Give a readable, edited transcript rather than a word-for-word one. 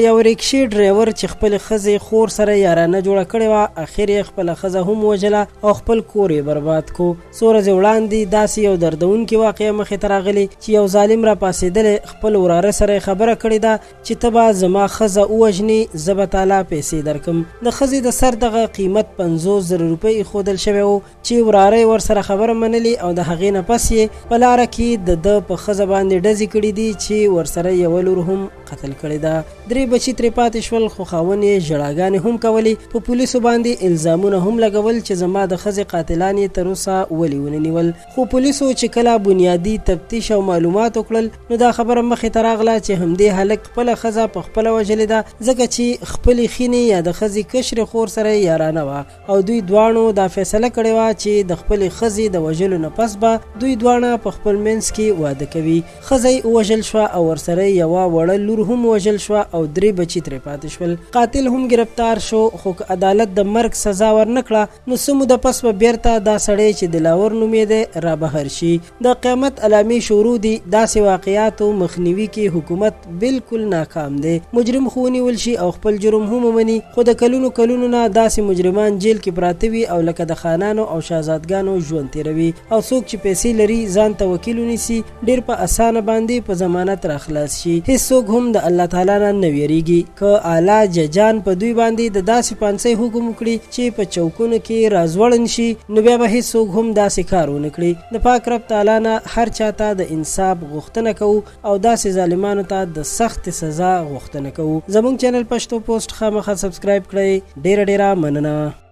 یو ریکشې ډرایور چې خپل ښځې خور سره یارانه جوړه کړې وه، اخر یې خپله ښځه هم وژله او خپل کور یې برباد کو. څو ورځې وړاندې داسې یو دردونکې واقعه مخې ته راغلې چې یو ظالم را پاڅېدلی خپل وراره سره خبره کړې ده چې ته به زما ښځه ووژنې، زه به تاله پیسې درکم. د ښځې د سر دغه قیمت 50,000 روپۍ ایښودل شوی و چې وراره یې ورسره خبره منلې او د هغې نه پس یې په لاره کې د ده په ښځه باندې ډزې کړي دي چې ورسره یوه لور هم قتل کړې ده. 3 بچي ترې پاتې شول، خو خاوند یې ژړاګانې هم کولې. په پولیسو باندې الزامونه هم لګول چې زما د ښځې قاتلان یې تر اوسه ولې ونه نیول. خو پولیسو چې کله بنیادي تفتیش او معلومات وکړل نو دا خبره مخې ته راغله چې همدې هلک خپله ښځه په خپله وژلې ده، ځکه چې خپلې خینې یا د ښځې کشرې خور سره یارانه وه او دوی دواړو دا فیصله کړې وه چې د خپلې ښځې د وژلو نه پس به دوی دواړه په خپل منځ کې واده کوي. ښځه یې ووژل شوه او ورسره یوه وړه لور هم وژل شوه او 3 بچي ترې پاتې شول. قاتل هم گرفتار شو، خو که عدالت د مرګ سزا ورنکړه نو څه موده پس به بیرته دا سړی چې دلاور نومېده را بهر شي. د قیامت علامې شروع دي. داسې واقعاتو مخنیوي کې حکومت بالکل ناکام دی. مجرم خو ونیول شي او خپل جرم هم ومني، خو د کلونو نه داسې مجرمان جیل کې پراته وي او لکه د خانانو او شهزادګانو ژوند تیروي. او څوک چې پیسې لري ځان ته وکیل ونیسي ډېر په اسانه باندې په ضمانت راخلاص شي. هیڅوک هم د الله تعالی نه نه ویریږي. که اعلی ججان په دوی باندې د داسې پانسۍ حکم وکړي چې په چوکونو کې راځوړند شي نو بیا به هیڅوک هم داسې کار ونه کړي. د پاک رب تعالی نه هر چاته د انصاف غوښتنه کوو او داسې ظالمانو ته د سخت سزا غوښتنه کوو. زموږ چینل پښتو پوسټ خامخا سبسکرایب کړئ. ډیره مننه.